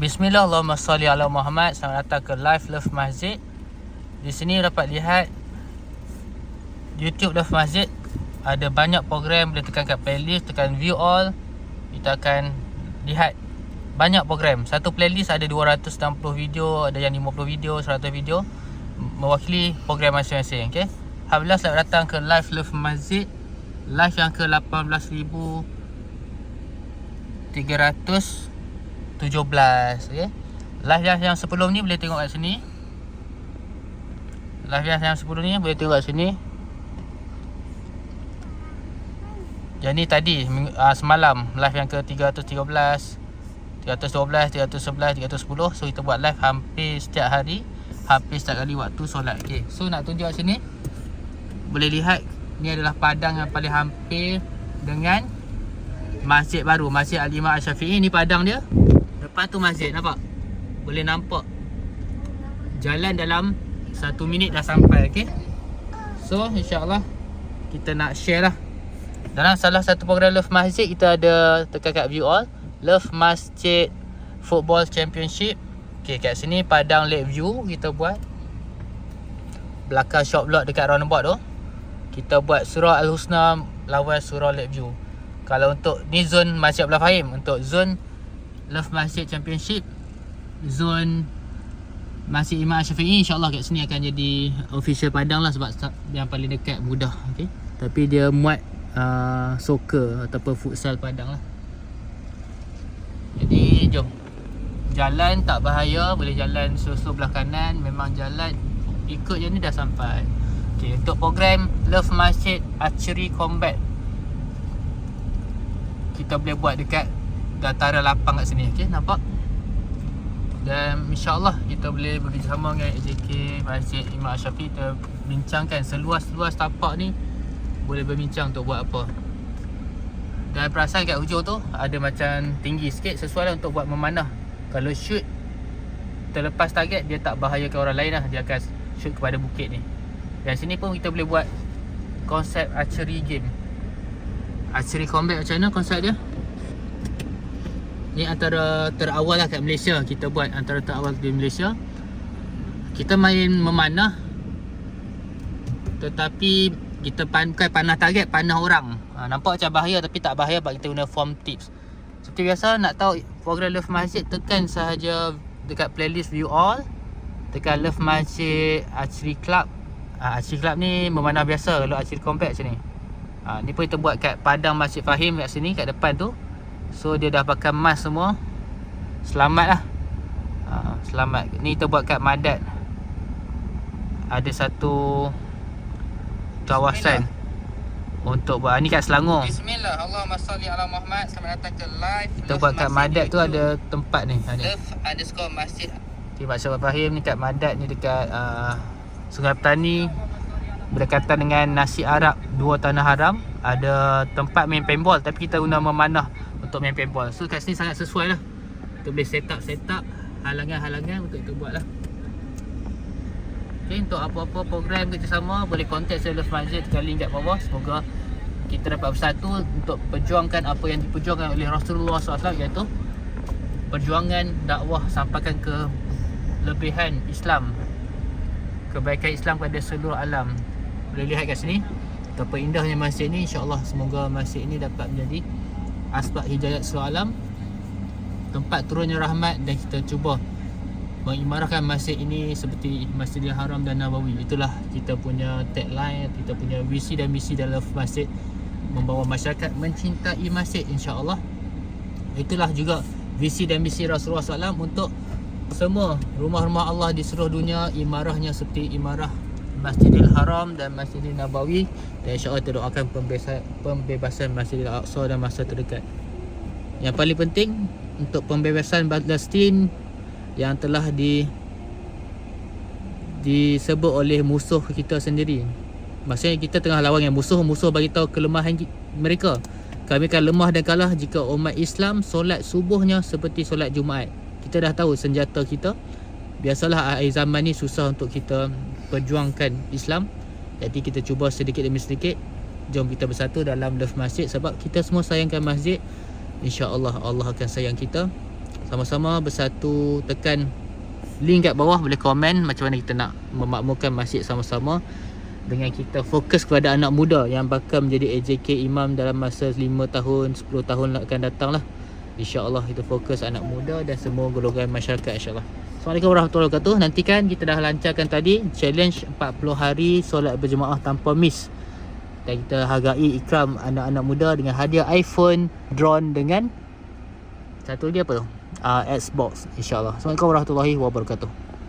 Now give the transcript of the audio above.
Bismillah, Allahumma salli ala Muhammad. Selamat datang ke Live Love Masjid. Di sini dapat lihat YouTube Love Masjid. Ada banyak program, boleh tekan kat playlist, tekan view all. Kita akan lihat banyak program. Satu playlist ada 260 video, ada yang 50 video, 100 video, mewakili program masing-masing. Okay? Alhamdulillah, selamat datang ke Live Love Masjid. Live yang ke 18,317. Okay? Live yang sebelum ni boleh tengok kat sini. Live yang sebelum ni boleh tengok kat sini. Yang ni tadi semalam live yang ke 313, 312, 311, 310. So kita buat live hampir setiap hari, hampir setiap kali waktu solat. Okay. So nak tunjuk kat sini, boleh lihat ni adalah padang yang paling hampir dengan masjid baru, Masjid Al-Imam Al-Syafi'i. Ni padang dia. Depan tu masjid, nampak? Boleh nampak. Jalan dalam 1 minit dah sampai, okay? So, insyaAllah kita nak share lah. Dalam salah satu program Love Masjid, kita ada tekan kat view all, Love Masjid Football Championship. Okay, kat sini padang Lake View kita buat. Belakang shop block dekat roundabout tu, kita buat Surah Al-Husna lawan Surah Lake View. Kalau untuk ni zon Masjid Abdul Fahim, untuk zon Love Masjid Championship, zon Masjid Imam Syafi'i, insyaAllah kat sini akan jadi official padang lah, sebab yang paling dekat, mudah. Okay? Tapi dia muat soccer ataupun futsal padang lah. Jadi jom. Jalan tak bahaya, boleh jalan slow-slow belah kanan. Memang jalan ikut je ni dah sampai. Okay, untuk program Love Masjid Archery Combat, kita boleh buat dekat dataran lapang kat sini. Okay, nampak? Dan insyaAllah kita boleh bekerjasama dengan AJK Masjid Imam Syafi'i. Kita bincangkan seluas-luas tapak ni, boleh berbincang untuk buat apa. Dan perasan kat hujung tu ada macam tinggi sikit, sesuai lah untuk buat memanah. Kalau shoot terlepas target, dia tak bahayakan orang lain lah. Dia akan shoot kepada bukit ni. Dan sini pun kita boleh buat konsep archery game. Archery combat macam mana konsep dia? Ni antara terawal lah kat Malaysia. Kita buat antara terawal di Malaysia. Kita main memanah, tetapi kita bukan panah target, panah orang. Nampak macam bahaya, tapi tak bahaya sebab kita guna form tips. Seperti biasa, nak tahu program Love Masjid, tekan sahaja dekat playlist view all, tekan Love Masjid Archery Club. Archery Club ni memanah biasa. Kalau archery combat macam ni, ni pun kita buat kat padang Masjid Fahim kat sini, kat depan tu. So dia dah pakai mask semua. Selamat lah. Selamat. Ni kita buat kat Madat. Ada satu kawasan untuk buat. Ni kat Selangor. Bismillah, Allahumma salli ala Muhammad. Selamat datang ke live. Kita buat kat Madat tu, ada tempat ni. Love_masjid. Okay, Masjid Fahim ni kat Madat ni, dekat Sungai Petani, berdekatan dengan Nasi Arab, dua tanah haram. Ada tempat main paintball, tapi kita guna memanah untuk main paintball. So kat sini sangat sesuai lah. Kita boleh set up halangan-halangan untuk kita buat lah. Okay, untuk apa-apa program kerjasama, boleh contact saya Love Masjid, tekan link kat bawah. Semoga kita dapat bersatu untuk perjuangkan apa yang diperjuangkan oleh Rasulullah SAW, iaitu perjuangan dakwah, sampaikan ke lebihan Islam, kebaikan Islam kepada seluruh alam. Boleh lihat kat sini betapa indahnya masjid ni. InsyaAllah semoga masjid ni dapat menjadi asbab hidayat seluruh alam, tempat turunnya rahmat. Dan kita cuba mengimarahkan masjid ini seperti Masjidil Haram dan Nabawi. Itulah kita punya tagline, kita punya visi dan misi dalam masjid, membawa masyarakat mencintai masjid, insyaAllah. Itulah juga visi dan misi Rasulullah SAW untuk semua rumah-rumah Allah di seluruh dunia, imarahnya seperti imarah Masjidil Haram dan Masjidil Nabawi. Dan insyaAllah kita doakan pembebasan Masjidil Aqsa dan masa terdekat. Yang paling penting, untuk pembebasan Palestin yang telah disebut oleh musuh kita sendiri. Maksudnya kita tengah lawan dengan musuh bagi tahu kelemahan mereka. Kami akan lemah dan kalah jika umat Islam solat subuhnya seperti solat Jumaat. Kita dah tahu senjata kita. Biasalah akhir zaman ni susah untuk kita perjuangkan Islam. Jadi kita cuba sedikit demi sedikit. Jom kita bersatu dalam Love Masjid, sebab kita semua sayangkan masjid. InsyaAllah Allah akan sayang kita. Sama-sama bersatu, tekan link kat bawah, boleh komen macam mana kita nak memakmurkan masjid sama-sama, dengan kita fokus kepada anak muda yang bakal menjadi AJK imam dalam masa 5 tahun, 10 tahun akan datang lah. InsyaAllah kita fokus anak muda dan semua golongan masyarakat, insyaAllah. Assalamualaikum warahmatullahi wabarakatuh. Nantikan kita dah lancarkan tadi challenge 40 hari solat berjemaah tanpa miss. Dan kita hargai ikram anak-anak muda dengan hadiah iPhone, drone dengan satu lagi apa tu? Xbox, insyaAllah. Assalamualaikum warahmatullahi wabarakatuh.